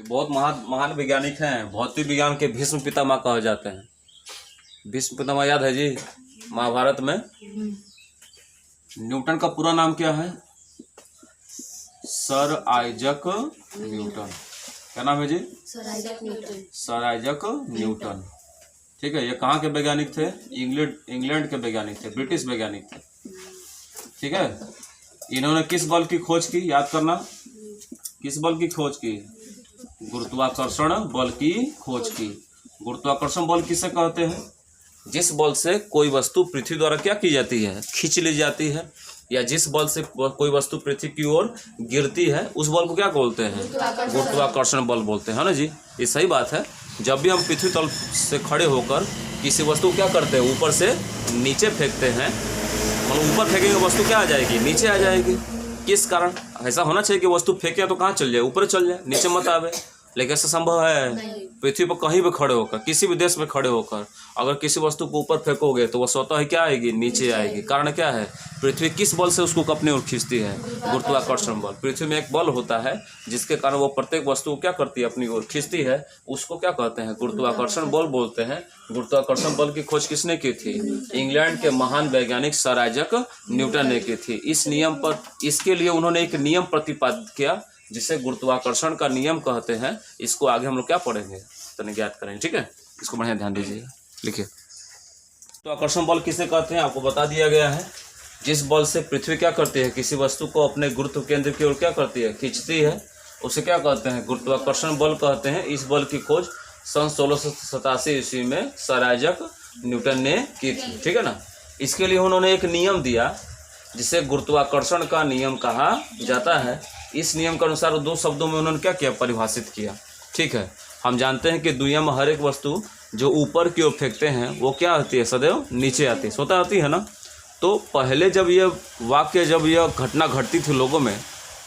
ये बहुत महान महान वैज्ञानिक हैं, भौतिक विज्ञान के भीष्म पितामह कहे जाते हैं। भीष्म पितामह याद है जी महाभारत में? न्यूटन का पूरा नाम क्या है? Sir Isaac Newton. क्या नाम है जी? Sir Isaac Newton. Sir Isaac Newton. ठीक है, ये कहाँ के वैज्ञानिक थे? इंग्लैंड के वैज्ञानिक थे, ब्रिटिश वैज्ञानिक थे। ठीक है, इन्होंने किस बल की खोज की? याद करना, किस बल की खोज की? गुरुत्वाकर्षण बल की खोज की। गुरुत्वाकर्षण बल किसे कहते हैं? जिस बल से कोई वस्तु पृथ्वी द्वारा क्या की जाती है? खींच ली जाती है, या जिस बल से कोई वस्तु पृथ्वी की ओर गिरती है उस बल को क्या बोलते हैं? गुरुत्वाकर्षण बल बोलते हैं ना जी। ये सही बात है। जब भी हम पृथ्वी तल से खड़े होकर किसी वस्तु को क्या करते हैं? ऊपर से नीचे फेंकते हैं, मतलब ऊपर फेंकेंगे वस्तु क्या आ जाएगी? नीचे आ जाएगी। किस कारण? ऐसा होना चाहिए कि वस्तु फेंके तो कहाँ चल जाए? ऊपर चल जाए, नीचे मत आवे। लेकिन ऐसा संभव है? पृथ्वी पर कहीं भी खड़े होकर, किसी भी देश में खड़े होकर अगर किसी वस्तु को ऊपर फेंकोगे तो वह स्वतः ही क्या आएगी? नीचे आएगी। कारण क्या है? पृथ्वी किस बल से उसको अपनी ओर खींचती है? गुरुत्वाकर्षण बल। पृथ्वी में एक बल होता है जिसके कारण वो प्रत्येक वस्तु को क्या करती है? अपनी ओर खींचती है। उसको क्या कहते हैं? गुरुत्वाकर्षण बल बोलते हैं। गुरुत्वाकर्षण बल की खोज किसने की थी? इंग्लैंड के महान वैज्ञानिक सर आइजक न्यूटन ने की थी। इस नियम पर, इसके लिए उन्होंने एक नियम प्रतिपादित किया जिसे गुरुत्वाकर्षण का नियम कहते हैं। इसको आगे हम लोग क्या पढ़ेंगे तो ज्ञात करेंगे। ठीक है, इसको बढ़िया ध्यान दीजिए, लिखिए। गुरुत्वाकर्षण बल किसे कहते हैं आपको बता दिया गया है। जिस बल से पृथ्वी क्या करती है? किसी वस्तु को अपने गुरुत्व केंद्र की ओर क्या करती है? खींचती है। उसे क्या कहते हैं? गुरुत्वाकर्षण बल कहते हैं। इस बल की खोज सन 1687 ईस्वी में सर आइजक न्यूटन ने की थी। ठीक है ना। इसके लिए उन्होंने एक नियम दिया जिसे गुरुत्वाकर्षण का नियम कहा जाता है। इस नियम के अनुसार दो शब्दों में उन्होंने क्या किया? परिभाषित किया। ठीक है, हम जानते हैं कि दुनिया में हर एक वस्तु जो ऊपर की ओर फेंकते हैं वो क्या आती है? सदैव नीचे आती है, स्वतः आती है ना। तो पहले जब यह घटना घटती थी लोगों में,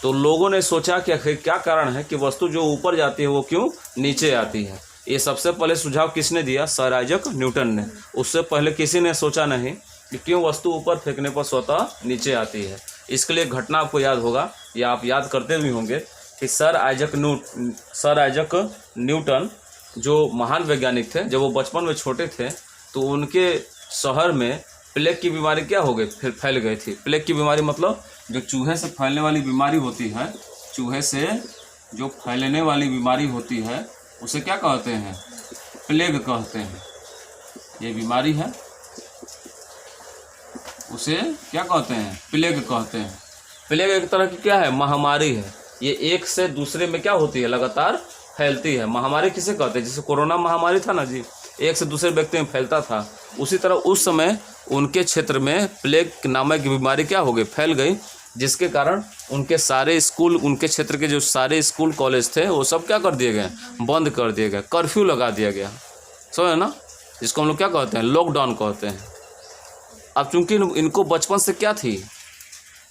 तो लोगों ने सोचा कि आखिर क्या कारण है कि वस्तु जो ऊपर जाती है वो क्यों नीचे आती है। ये सबसे पहले सुझाव किसने दिया? सर आइजक न्यूटन ने। उससे पहले किसी ने सोचा नहीं कि क्यों वस्तु ऊपर फेंकने पर स्वतः नीचे आती है। इसके लिए घटना आपको याद होगा या आप याद करते भी होंगे कि सर आइजक न्यूटन जो महान वैज्ञानिक थे, जब वो बचपन में छोटे थे तो उनके शहर में प्लेग की बीमारी क्या हो गई? फिर फैल गई थी। प्लेग की बीमारी मतलब जो चूहे से फैलने वाली बीमारी होती है, चूहे से जो फैलने वाली बीमारी होती है उसे क्या कहते हैं? प्लेग कहते हैं। ये बीमारी है, उसे क्या कहते हैं? प्लेग कहते हैं। प्लेग एक तरह की क्या है? महामारी है। ये एक से दूसरे में क्या होती है? लगातार फैलती है। महामारी किसे कहते हैं? जैसे कोरोना महामारी था ना जी, एक से दूसरे व्यक्ति में फैलता था। उसी तरह उस समय उनके क्षेत्र में प्लेग नामक बीमारी क्या हो गई? फैल गई, जिसके कारण उनके सारे स्कूल, उनके क्षेत्र के जो सारे स्कूल कॉलेज थे वो सब क्या कर दिए गए? बंद कर दिए गए। कर्फ्यू लगा दिया गया। समझे ना, जिसको हम लोग क्या कहते हैं? लॉकडाउन कहते हैं। अब चूंकि इनको बचपन से क्या थी?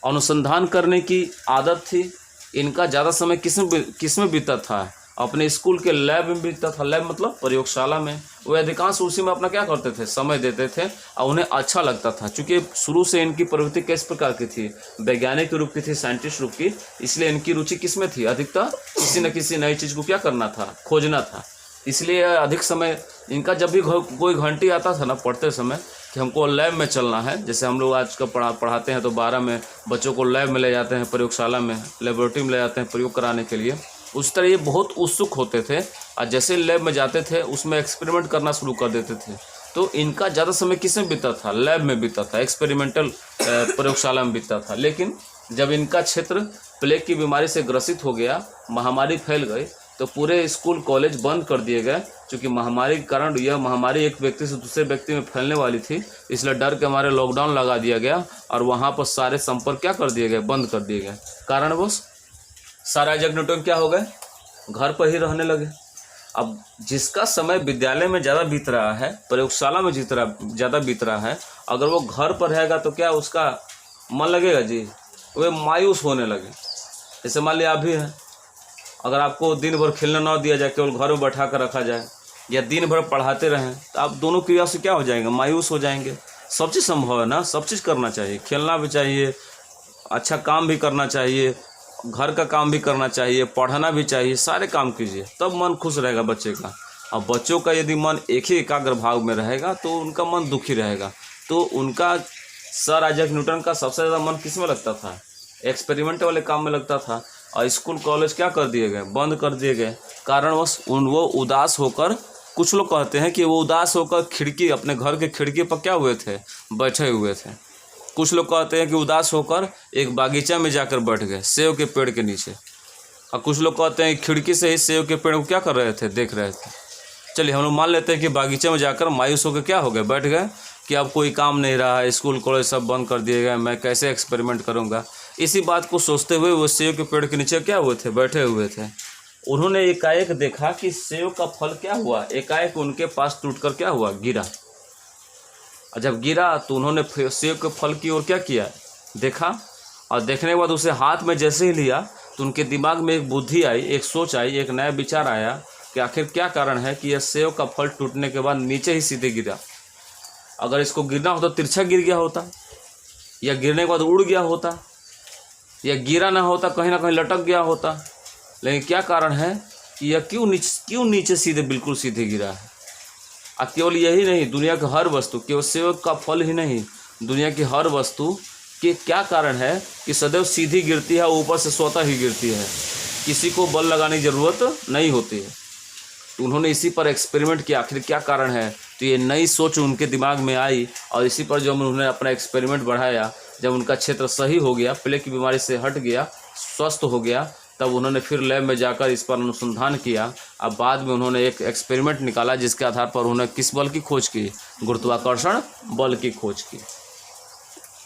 अनुसंधान करने की आदत थी। इनका ज़्यादा समय किसमें बीता था? अपने स्कूल के लैब में बीतता था। लैब मतलब प्रयोगशाला में। वो अधिकांश उसी में अपना क्या करते थे? समय देते थे और उन्हें अच्छा लगता था। चूँकि शुरू से इनकी प्रवृत्ति किस प्रकार की थी? वैज्ञानिक रूप की थी, साइंटिस्ट रूप की। इसलिए इनकी रुचि किस में थी? अधिकतर किसी न किसी नई चीज़ को क्या करना था? खोजना था। इसलिए अधिक समय इनका, जब भी कोई घंटी आता था ना पढ़ते समय कि हमको लैब में चलना है, जैसे हम लोग आज का पढ़ाते हैं तो 12 में बच्चों को लैब में ले जाते हैं, प्रयोगशाला में, लेबोरेटरी में ले जाते हैं प्रयोग कराने के लिए। उस तरह ये बहुत उत्सुक होते थे और जैसे लैब में जाते थे उसमें एक्सपेरिमेंट करना शुरू कर देते थे। तो इनका ज़्यादा समय किस में बीता था? लैब में बीता था, एक्सपेरिमेंटल प्रयोगशाला में बीता था। लेकिन जब इनका क्षेत्र प्लेग की बीमारी से ग्रसित हो गया, महामारी फैल गई, तो पूरे स्कूल कॉलेज बंद कर दिए गए। क्योंकि महामारी के कारण, यह महामारी एक व्यक्ति से दूसरे व्यक्ति में फैलने वाली थी, इसलिए डर के हमारे लॉकडाउन लगा दिया गया और वहाँ पर सारे संपर्क क्या कर दिए गए? बंद कर दिए गए। कारणवश सर आइजक न्यूटन क्या हो गए? घर पर ही रहने लगे। अब जिसका समय विद्यालय में ज़्यादा बीत रहा है, प्रयोगशाला में ज़्यादा बीत रहा है, अगर वो घर पर रहेगा तो क्या उसका मन लगेगा जी? वे मायूस होने लगे। जैसे मान लिया आप भी हैं, अगर आपको दिन भर खेलना ना दिया जाए, केवल घर में बैठा कर रखा जाए, या दिन भर पढ़ाते रहें, तो आप दोनों क्रिया से क्या हो जाएंगे? मायूस हो जाएंगे। सब चीज़ संभव है ना, सब चीज़ करना चाहिए, खेलना भी चाहिए, अच्छा काम भी करना चाहिए घर का काम भी करना चाहिए, पढ़ना भी चाहिए, सारे काम कीजिए, तब मन खुश रहेगा बच्चे का। और बच्चों का यदि मन एक ही एकाग्र भाव में रहेगा तो उनका मन दुखी रहेगा। तो उनका सर आइजैक न्यूटन का सबसे ज़्यादा मन किस में लगता था? एक्सपेरिमेंट वाले काम में लगता था। और स्कूल कॉलेज क्या कर दिए गए? बंद कर दिए गए। कारणवश वो उदास होकर, कुछ लोग कहते हैं कि वो उदास होकर खिड़की, अपने घर के खिड़की पर क्या हुए थे? बैठे हुए थे। कुछ लोग कहते हैं कि उदास होकर एक बागीचा में जाकर बैठ गए, सेब के पेड़ के नीचे। और कुछ लोग कहते हैं खिड़की से ही सेब के पेड़ को क्या कर रहे थे? देख रहे थे। चलिए हम लोग मान लेते हैं कि बागीचे में जाकर मायूस होकर क्या हो गए? बैठ गए कि अब कोई काम नहीं रहा है, स्कूल कॉलेज सब बंद कर दिए गए, मैं कैसे एक्सपेरिमेंट करूँगा। इसी बात को सोचते हुए वो सेब के पेड़ के नीचे क्या हुए थे? बैठे हुए थे। उन्होंने एकाएक देखा कि सेब का फल क्या हुआ? एकाएक उनके पास टूटकर क्या हुआ? गिरा। और जब गिरा तो उन्होंने सेब के फल की ओर क्या किया? देखा। और देखने के बाद उसे हाथ में जैसे ही लिया तो उनके दिमाग में एक बुद्धि आई, एक सोच आई, एक नया विचार आया कि आखिर क्या कारण है कि यह सेब का फल टूटने के बाद नीचे ही सीधे गिरा। अगर इसको गिरना होता तो तिरछा गिर गया होता, या गिरने के बाद उड़ गया होता, या गिरा ना होता, कहीं ना कहीं लटक गया होता। लेकिन क्या कारण है कि यह क्यों नीचे सीधे, बिल्कुल सीधे गिरा है? और केवल यही नहीं, दुनिया की हर वस्तु, केवल सेब का फल ही नहीं, दुनिया की हर वस्तु के क्या कारण है कि सदैव सीधी गिरती है, ऊपर से स्वतः ही गिरती है, किसी को बल लगाने की ज़रूरत नहीं होती है। तो उन्होंने इसी पर एक्सपेरिमेंट किया, आखिर क्या कारण है। तो ये नई सोच उनके दिमाग में आई और इसी पर जब उन्होंने अपना एक्सपेरिमेंट बढ़ाया, जब उनका क्षेत्र सही हो गया, प्लेग की बीमारी से हट गया, स्वस्थ हो गया, तब उन्होंने फिर लैब में जाकर इस पर अनुसंधान किया। अब बाद में उन्होंने एक एक्सपेरिमेंट निकाला जिसके आधार पर उन्होंने किस बल की खोज की? गुरुत्वाकर्षण बल की खोज की।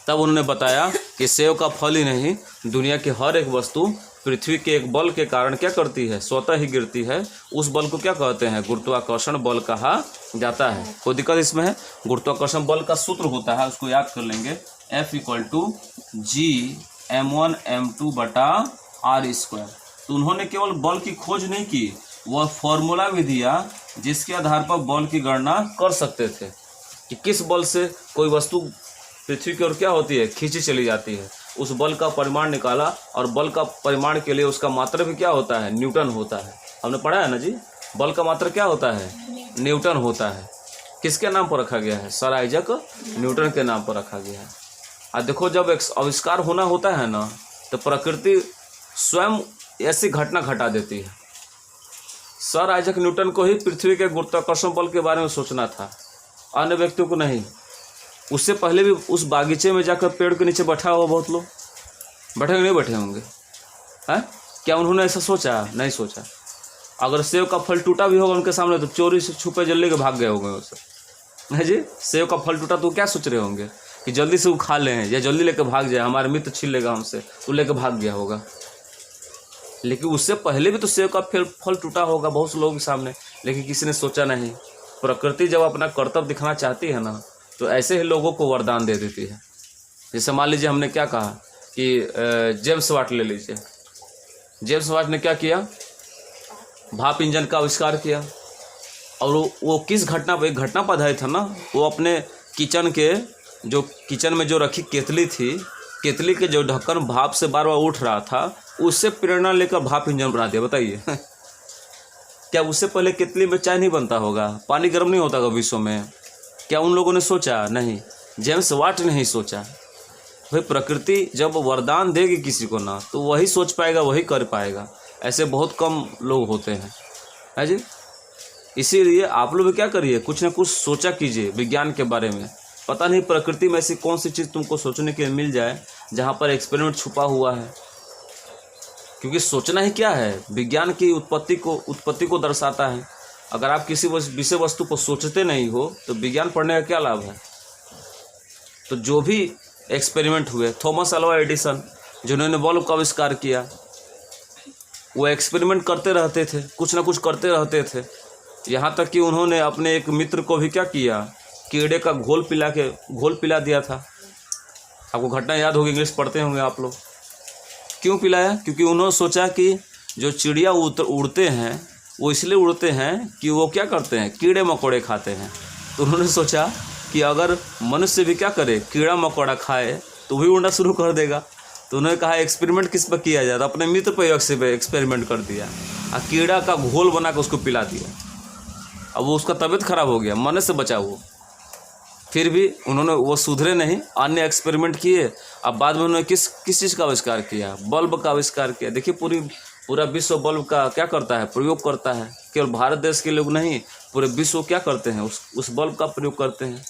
तब उन्होंने बताया कि सेब का फल ही नहीं, दुनिया की हर एक वस्तु पृथ्वी के एक बल के कारण क्या करती है? स्वतः ही गिरती है। उस बल को क्या कहते हैं? गुरुत्वाकर्षण बल कहा जाता है। कोई दिक्कत इसमें है? गुरुत्वाकर्षण बल का सूत्र होता है, उसको याद कर लेंगे, F=G m1m2/r²। तो उन्होंने केवल बल की खोज नहीं की, वह फॉर्मूला भी दिया जिसके आधार पर बल की गणना कर सकते थे कि किस बल से कोई वस्तु पृथ्वी की ओर क्या होती है? खींची चली जाती है। उस बल का परिमाण निकाला और बल का परिमाण के लिए उसका मात्रा भी क्या होता है? न्यूटन होता है। हमने पढ़ा है ना जी, बल का मात्रा क्या होता है? न्यूटन होता है। किसके नाम पर रखा गया है? सर आइजैक न्यूटन के नाम पर रखा गया है। और देखो, जब एक आविष्कार होना होता है ना, तो प्रकृति स्वयं ऐसी घटना घटा देती है। सर आइजैक न्यूटन को ही पृथ्वी के गुरुत्वाकर्षण बल के बारे में सोचना था, अन्य व्यक्तियों को नहीं। उससे पहले भी उस बागीचे में जाकर पेड़ के नीचे बैठा हुआ बहुत लोग बैठे नहीं बैठे होंगे, हैं? क्या उन्होंने ऐसा सोचा? नहीं सोचा। अगर सेब का फल टूटा भी होगा उनके सामने तो चोरी से छुपे जल्दी के भाग गए होंगे उससे। है जी, सेब का फल टूटा तो क्या सोच रहे होंगे कि जल्दी से वो खा लें या जल्दी लेकर भाग जाए, हमारे मित्र छीन लेगा हमसे, तो लेकर भाग गया होगा। लेकिन उससे पहले भी तो सेब का फल टूटा होगा बहुत से लोगों के सामने, लेकिन किसी ने सोचा नहीं। प्रकृति जब अपना कर्तव्य दिखाना चाहती है ना, तो ऐसे ही लोगों को वरदान दे देती है। जैसे मान लीजिए हमने क्या कहा कि जेम्स वाट ले लीजिए। जेम्स वाट ने क्या किया? भाप इंजन का आविष्कार किया। और वो किस घटना पर? एक घटना पर आधारित था ना। वो अपने किचन में जो रखी केतली थी, केतली के जो ढक्कन भाप से बार बार उठ रहा था, उससे प्रेरणा लेकर भाप इंजन बना दिया। बताइए क्या उससे पहले केतली में चाय नहीं बनता होगा? पानी गर्म नहीं होता होगा विश्व में? क्या उन लोगों ने सोचा? नहीं, जेम्स वाट ने नहीं सोचा। भाई प्रकृति जब वरदान देगी किसी को ना, तो वही सोच पाएगा, वही कर पाएगा। ऐसे बहुत कम लोग होते हैं, है जी। इसीलिए आप लोग क्या करिए, कुछ ना कुछ सोचा कीजिए विज्ञान के बारे में। पता नहीं प्रकृति में ऐसी कौन सी चीज़ तुमको सोचने के लिए मिल जाए जहाँ पर एक्सपेरिमेंट छुपा हुआ है। क्योंकि सोचना ही क्या है? विज्ञान की उत्पत्ति को दर्शाता है। अगर आप किसी विषय वस्तु को सोचते नहीं हो तो विज्ञान पढ़ने का क्या लाभ है? तो जो भी एक्सपेरिमेंट हुए, थॉमस अल्वा एडिसन जिन्होंने बल्ब का आविष्कार किया, वो एक्सपेरिमेंट करते रहते थे, कुछ ना कुछ करते रहते थे। यहाँ तक कि उन्होंने अपने एक मित्र को भी क्या किया? कीड़े का घोल पिला दिया था। आपको घटना याद होगी, इंग्लिश पढ़ते होंगे आप लोग। क्यों पिलाया? क्योंकि उन्होंने सोचा कि जो चिड़िया उड़ते हैं वो इसलिए उड़ते हैं कि वो क्या करते हैं? कीड़े मकोड़े खाते हैं। तो उन्होंने सोचा कि अगर मनुष्य भी क्या करे, कीड़ा मकोड़ा खाए, तो भी उड़ना शुरू कर देगा। तो उन्होंने कहा एक्सपेरिमेंट किस पर किया जाए, तो अपने मित्र पर एक्सपेरिमेंट कर दिया और कीड़ा का घोल बना के उसको पिला दिया। अब वो उसका तबीयत खराब हो गया, मरने से बचा वो। फिर भी उन्होंने वो सुधरे नहीं, अन्य एक्सपेरिमेंट किए। अब बाद में उन्होंने किस चीज़ का आविष्कार किया, बल्ब का आविष्कार किया। देखिए पूरा विश्व बल्ब का क्या करता है, प्रयोग करता है। केवल भारत देश के लोग नहीं, पूरे विश्व क्या करते हैं, उस बल्ब का प्रयोग करते हैं।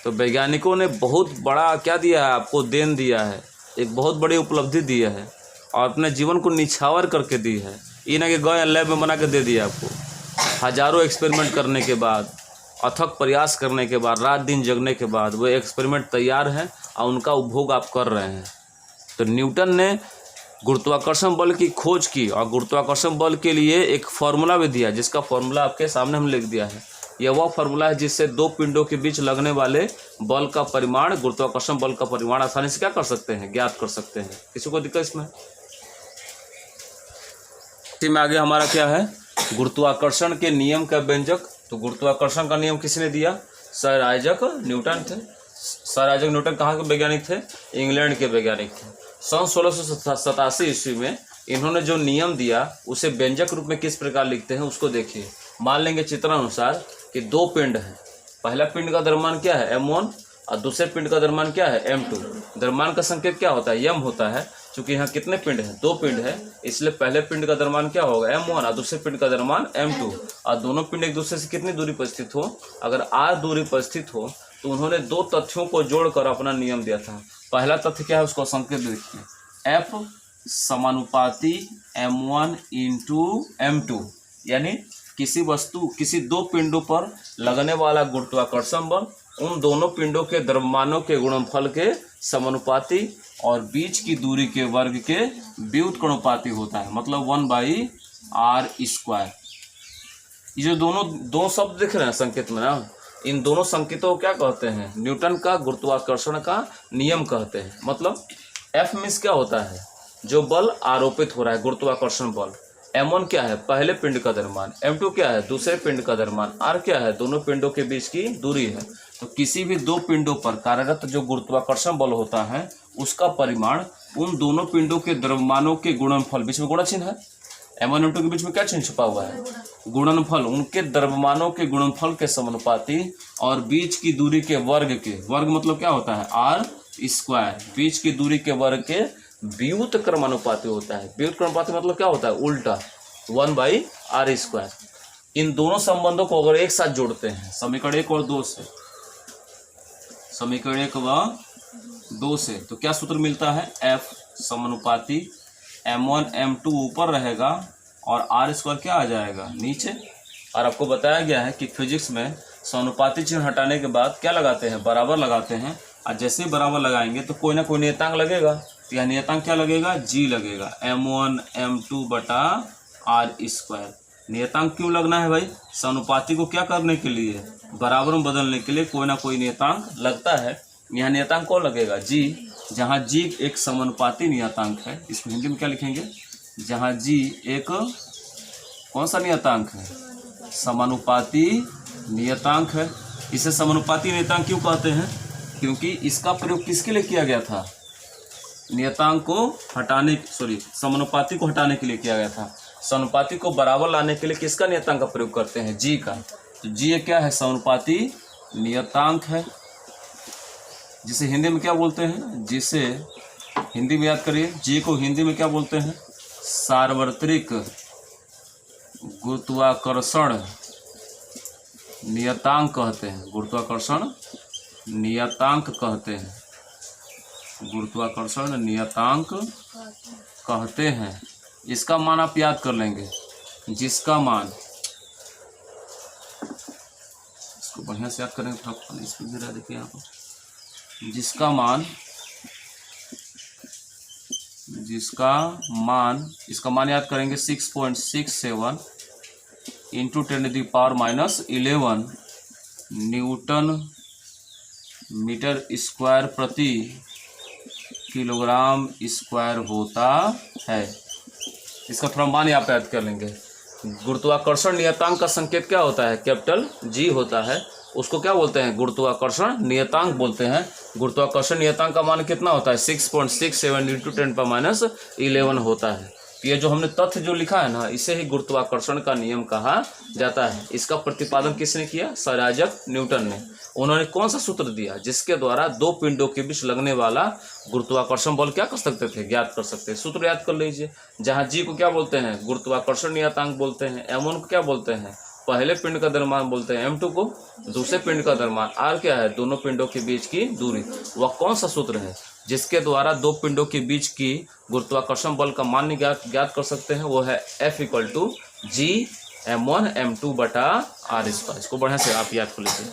तो वैज्ञानिकों ने बहुत बड़ा क्या दिया है आपको, देन दिया है, एक बहुत बड़ी उपलब्धि दी है और अपने जीवन को निछावर करके दी है। ये ना कि गए लैब में बना के दे दिया आपको। हजारों एक्सपेरिमेंट करने के बाद, अथक प्रयास करने के बाद, रात दिन जगने के बाद वो एक्सपेरिमेंट तैयार है और उनका उपभोग आप कर रहे हैं। तो न्यूटन ने गुरुत्वाकर्षण बल की खोज की और गुरुत्वाकर्षण बल के लिए एक फार्मूला भी दिया, जिसका फार्मूला आपके सामने हम लिख दिया है। यह वह फार्मूला है जिससे दो पिंडों के बीच लगने वाले बल का परिमाण, गुरुत्वाकर्षण बल का परिमाण आसानी से क्या कर सकते हैं, ज्ञात कर सकते हैं। किसी को दिक्कत इसमें? इसी में आगे हमारा क्या है, गुरुत्वाकर्षण के नियम का व्यंजक। तो गुरुत्वाकर्षण का नियम किसने दिया? सर आइजक न्यूटन थे। सर आइजक न्यूटन कहाँ के वैज्ञानिक थे? इंग्लैंड के वैज्ञानिक थे। सन 1687 ईस्वी में इन्होंने जो नियम दिया उसे व्यंजक रूप में किस प्रकार लिखते हैं उसको देखिए। मान लेंगे चित्रानुसार कि दो पिंड हैं। पहला पिंड का द्रव्यमान क्या है, m1, और दूसरे पिंड का द्रव्यमान क्या है, m2। द्रव्यमान का संकेत क्या होता है, m होता है। चूंकि यहाँ कितने पिंड हैं, दो पिंड है, इसलिए पहले पिंड का द्रव्यमान क्या होगा, m1, और दूसरे पिंड का द्रव्यमान m2। और दोनों पिंड एक दूसरे से कितनी दूरी पर स्थित हो, अगर r दूरी पर स्थित हो, तो उन्होंने दो तथ्यों को जोड़कर अपना नियम दिया था। पहला तथ्य क्या है, उसको संकेत देखिए, F समानुपाती m1 इंटू m2, यानी किसी दो पिंडों पर लगने वाला गुरुत्वाकर्षण बल उन दोनों पिंडों के द्रव्यमानों के गुणनफल के समानुपाती और बीच की दूरी के वर्ग के व्युत्क्रमानुपाती होता है, मतलब 1/r²। ये जो दो शब्द दिख रहे हैं संकेत में ना, इन दोनों संकेतों को क्या कहते हैं, न्यूटन का गुरुत्वाकर्षण का नियम कहते हैं। मतलब F मीन्स क्या होता है, जो बल आरोपित हो रहा है, गुरुत्वाकर्षण बल। m1 क्या है, पहले पिंड का द्रव्यमान। m2 क्या है, दूसरे पिंड का द्रव्यमान। r क्या है, दोनों पिंडों के बीच की दूरी है। तो किसी भी दो पिंडों पर कार्यरत जो गुरुत्वाकर्षण बल होता है उसका परिमाण उन दोनों पिंडों के द्रव्यमानों के गुणनफल, बीच में गुणा चिन्ह है, m1 m2 के बीच में क्या चिन्ह छुपा हुआ है, गुणनफल, उनके द्रव्यमानों के गुणनफल के समानुपाती और बीच की दूरी के वर्ग के, वर्ग मतलब क्या होता है, r², बीच की दूरी के वर्ग के व्युत्क्रमानुपाती होता है। व्युत्क्रमानुपाती मतलब क्या होता है, उल्टा, 1/r²। इन दोनों संबंधों को अगर एक साथ जोड़ते हैं समीकरण 1 और 2 से, समीकरण 1 व 2 से, तो क्या सूत्र मिलता है, F समानुपाती m1 m2 ऊपर रहेगा और r² क्या आ जाएगा, नीचे। और आपको बताया गया है कि फिजिक्स में समानुपाती चिन्ह हटाने के बाद क्या लगाते हैं, बराबर लगाते हैं। और जैसे ही बराबर लगाएंगे तो कोई ना कोई नियतांक लगेगा। तो यह नियतांक क्या लगेगा, g लगेगा, m1 m2 बटा r²। नियतांक क्यों लगना है भाई, समानुपाती को क्या करने के लिए, बराबर में बदलने के लिए कोई ना कोई नियतांक लगता है। यहाँ नियतांक कौन लगेगा, g। जहाँ g एक समानुपाती नियतांक है, इसको हिंदी में क्या लिखेंगे, जहाँ g एक कौन सा नियतांक है, समानुपाती नियतांक है। इसे समानुपाती नियतांक क्यों कहते हैं, क्योंकि इसका प्रयोग किसके लिए किया गया था, नियतांक को हटाने, समानुपाती को हटाने के लिए किया गया था। समानुपाती को बराबर लाने के लिए किसका नियतांक का प्रयोग करते हैं, g का। तो g क्या है, समानुपाती नियतांक है, जिसे हिंदी में क्या बोलते हैं, जिसे हिंदी में याद करिए, g को हिंदी में क्या बोलते हैं, सार्वत्रिक गुरुत्वाकर्षण नियतांक कहते हैं, गुरुत्वाकर्षण नियतांक कहते हैं, गुरुत्वाकर्षण नियतांक कहते हैं। इसका मान आप याद कर लेंगे, जिसका मान, इसको बढ़िया से याद करेंगे, थोड़ा स्पीड दे रहा देखिए यहाँ पर, जिसका मान, इसका मान याद करेंगे 6.67 इंटू 10⁻⁻11 न्यूटन मीटर स्क्वायर प्रति किलोग्राम स्क्वायर होता है। इसका थोड़ा मान यहाँ पे याद कर लेंगे। गुरुत्वाकर्षण नियतांक का संकेत क्या होता है? कैपिटल जी होता है। उसको क्या बोलते हैं? गुरुत्वाकर्षण नियतांक बोलते हैं। गुरुत्वाकर्षण नियतांक का मान कितना होता है? 6.67 इंटू 10⁻11 होता है। ये जो हमने तथ्य जो लिखा है ना, इसे ही गुरुत्वाकर्षण का नियम कहा जाता है। इसका प्रतिपादन किसने किया? सर आइजैक न्यूटन ने। उन्होंने कौन सा सूत्र दिया जिसके द्वारा दो पिंडों के बीच लगने वाला गुरुत्वाकर्षण बल क्या कर सकते थे? ज्ञात कर सकते हैं। सूत्र याद कर लीजिए। जहाँ जी को क्या बोलते हैं? गुरुत्वाकर्षण नियतांक बोलते हैं। m1 को क्या बोलते हैं? पहले पिंड का द्रव्यमान बोलते हैं। m2 को दूसरे पिंड का द्रव्यमान। r क्या है? दोनों पिंडों के बीच की दूरी। वह कौन सा सूत्र है जिसके द्वारा दो पिंडों के बीच की गुरुत्वाकर्षण बल का मान ज्ञात कर सकते हैं? वो है F = G m1 m2 बटा r²। इसको बढ़िया से आप याद कर लीजिए।